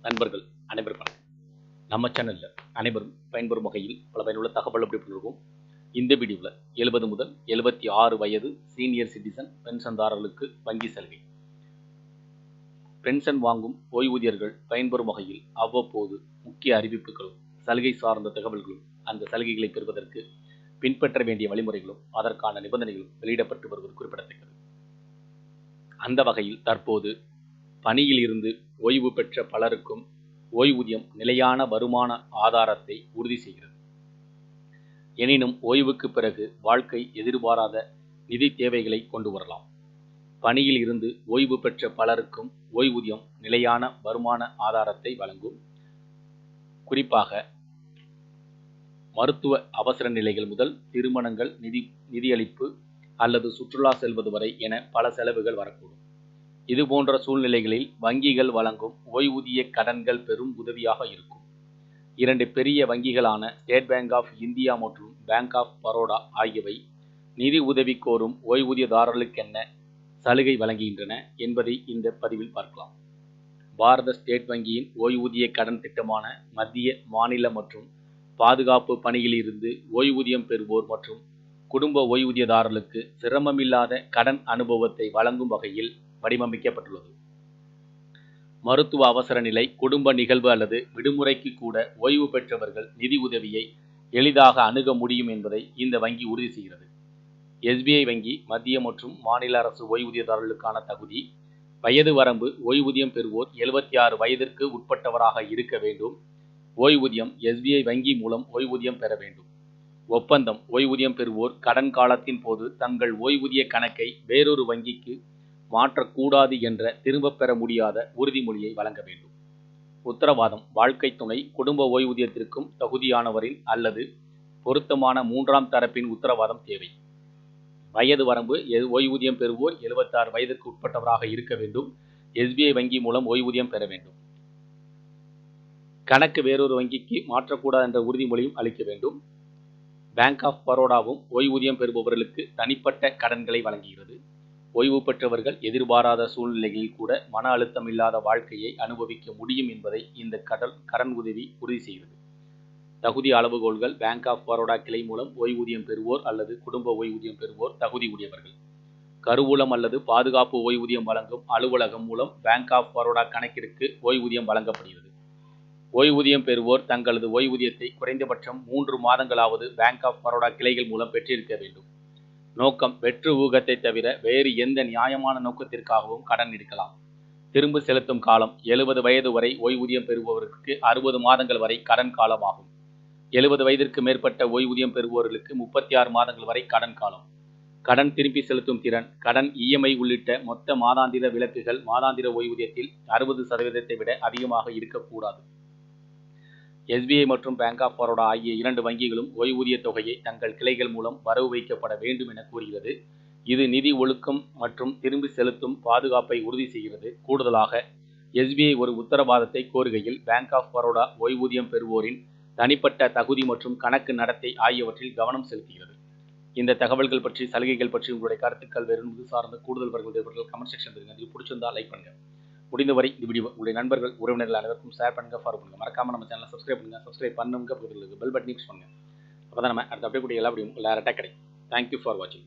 நண்பர்கள் அனைவரும் வணக்கம். நம்ம சேனல்ல அனைவரும் பயன்பெறும் வகையில் பல பயனுள்ள தகவல் அப்படி பண்ணிருக்கோம். இந்த வீடியோவில் 70 முதல் 76 வயது சீனியர் சிட்டிசன் பென்ஷன்தாரர்களுக்கு வங்கி சலுகை. பென்ஷன் வாங்கும் ஓய்வூதியர்கள் பயன்பெறும் வகையில் அவ்வப்போது முக்கிய அறிவிப்புகளும் சலுகை சார்ந்த தகவல்களும் அந்த சலுகைகளை பெறுவதற்கு பின்பற்ற வேண்டிய வழிமுறைகளும் அதற்கான நிபந்தனைகளும் வெளியிடப்பட்டு வருவது குறிப்பிடத்தக்கது. அந்த வகையில் தற்போது பணியில் இருந்து ஓய்வு பெற்ற பலருக்கும் ஓய்வூதியம் நிலையான வருமான ஆதாரத்தை உறுதி செய்கிறது. எனினும் ஓய்வுக்கு பிறகு வாழ்க்கை எதிர்பாராத நிதி தேவைகளை கொண்டு வரலாம். பணியில் இருந்து ஓய்வு பெற்ற பலருக்கும் ஓய்வூதியம் நிலையான வருமான ஆதாரத்தை வழங்கும். குறிப்பாக மருத்துவ அவசர நிலைகள் முதல் திருமணங்கள், நிதியளிப்பு அல்லது சுற்றுலா செல்வது வரை என பல செலவுகள் வரக்கூடும். இது போன்ற சூழ்நிலைகளில் வங்கிகள் வழங்கும் ஓய்வூதிய கடன்கள் பெரும் உதவியாக இருக்கும். 2 பெரிய வங்கிகளான ஸ்டேட் பேங்க் ஆஃப் இந்தியா மற்றும் பேங்க் ஆஃப் பரோடா ஆகியவை நிதி உதவி கோரும் ஓய்வூதியதாரர்களுக்கென்ன சலுகை வழங்குகின்றன என்பதை இந்த பதிவில் பார்க்கலாம். பாரத ஸ்டேட் வங்கியின் ஓய்வூதிய கடன் திட்டமான மத்திய, மாநில மற்றும் பாதுகாப்பு பணியில் இருந்து ஓய்வூதியம் பெறுவோர் மற்றும் குடும்ப ஓய்வூதியதாரர்களுக்கு சிரமமில்லாத கடன் அனுபவத்தை வழங்கும் வகையில் வடிவமைக்கப்பட்டுள்ளது. மருத்துவ அவசர நிலை, குடும்ப நிகழ்வு அல்லது விடுமுறைக்கு கூட ஓய்வு பெற்றவர்கள் நிதி உதவியை எளிதாக அணுக முடியும் என்பதை இந்த வங்கி உறுதி செய்கிறது. SBI வங்கி மத்திய மற்றும் மாநில அரசு ஓய்வூதியதாரர்களுக்கான தகுதி: வயது வரம்பு: ஓய்வூதியம் பெறுவோர் 76 வயதிற்கு உட்பட்டவராக இருக்க வேண்டும். ஓய்வூதியம்: SBI வங்கி மூலம் ஓய்வூதியம் பெற வேண்டும். ஒப்பந்தம்: ஓய்வூதியம் பெறுவோர் கடன் காலத்தின் போது தங்கள் ஓய்வூதிய கணக்கை வேறொரு வங்கிக்கு மாற்றக்கூடாது என்ற திரும்பப் பெற முடியாத உறுதிமொழியை வழங்க வேண்டும். உத்தரவாதம்: வாழ்க்கை துணை, குடும்ப ஓய்வூதியத்திற்கும் தகுதியானவரின் அல்லது பொருத்தமான 3ஆம் தரப்பின் உத்தரவாதம் தேவை. வயது வரம்பு: ஓய்வூதியம் பெறுவோர் 76 வயதிற்கு உட்பட்டவராக இருக்க வேண்டும். SBI வங்கி மூலம் ஓய்வூதியம் பெற வேண்டும். கணக்கு வேறொரு வங்கிக்கு மாற்றக்கூடாது என்ற உறுதிமொழியும் அளிக்க வேண்டும். பேங்க் ஆஃப் பரோடாவும் ஓய்வூதியம் பெறுபவர்களுக்கு தனிப்பட்ட கடன்களை வழங்குகிறது. ஓய்வு பெற்றவர்கள் எதிர்பாராத சூழ்நிலைகளில் கூட மன அழுத்தம் இல்லாத வாழ்க்கையை அனுபவிக்க முடியும் என்பதை இந்த கடன் உதவி உறுதி செய்கிறது. தகுதி அளவுகோல்கள்: பேங்க் ஆஃப் பரோடா கிளை மூலம் ஓய்வூதியம் பெறுவோர் அல்லது குடும்ப ஓய்வூதியம் பெறுவோர் தகுதி உடையவர்கள். கருவூலம் அல்லது பாதுகாப்பு ஓய்வூதியம் வழங்கும் அலுவலகம் மூலம் பேங்க் ஆஃப் பரோடா கணக்கிற்கு ஓய்வூதியம் வழங்கப்படுகிறது. ஓய்வூதியம் பெறுவோர் தங்களது ஓய்வூதியத்தை குறைந்தபட்சம் 3 மாதங்களாவது பேங்க் ஆஃப் பரோடா கிளைகள் மூலம் பெற்றிருக்க வேண்டும். நோக்கம்: வெற்று ஊகத்தை தவிர வேறு எந்த நியாயமான நோக்கத்திற்காகவும் கடன் எடுக்கலாம். திரும்ப செலுத்தும் காலம்: 70 வயது வரை ஓய்வூதியம் பெறுபவர்களுக்கு 60 மாதங்கள் வரை கடன் காலம் ஆகும். 70 வயதிற்கு மேற்பட்ட ஓய்வூதியம் பெறுபவர்களுக்கு 36 மாதங்கள் வரை கடன் காலம். கடன் திருப்பி செலுத்தும் திறன்: கடன், EMI உள்ளிட்ட மொத்த மாதாந்திர விலக்குகள் மாதாந்திர ஓய்வூதியத்தில் 60% விட அதிகமாக இருக்கக்கூடாது. SBI மற்றும் பேங்க் ஆஃப் பரோடா ஆகிய 2 வங்கிகளும் ஓய்வூதிய தொகையை தங்கள் கிளைகள் மூலம் வரவு வைக்கப்பட வேண்டும் என கூறுகிறது. இது நிதி ஒழுக்கம் மற்றும் திரும்பி செலுத்தும் பாதுகாப்பை உறுதி செய்கிறது. கூடுதலாக SBI ஒரு உத்தரவாதத்தை கோருகையில் பேங்க் ஆஃப் பரோடா ஓய்வூதியம் பெறுவோரின் தனிப்பட்ட தகுதி மற்றும் கணக்கு நடத்தை ஆகியவற்றில் கவனம் செலுத்துகிறது. இந்த தகவல்கள் பற்றி, சலுகைகள் பற்றி உங்களுடைய கருத்துக்கள் வேறு சார்ந்த கூடுதல் வருவர்கள் கமெண்ட் செக்ஷன் தெரியுங்க. இது பிடிச்சிருந்தா லைக் பண்ணுங்க. முடிந்தவரை இந்த வீடியோ உங்களுடைய நண்பர்கள், உறவினர்கள் அனைவருக்கும் ஷேர் பண்ணுங்க, ஃபாலோ பண்ணுங்க. மறக்காம நம்ம சேனலை சப்ஸ்கிரைப் பண்ணுங்க. சப்ஸ்கிரைப் பண்ணுங்க, பக்கத்தில் பெல் பட்டன் யூஸ் பண்ணுங்க. அப்பதான் நம்ம அடுத்த அப்படியே எல்லா வீடியோ டேரக்டாக கிடைக்கும். தேங்க்யூ ஃபார் வாட்சிங்.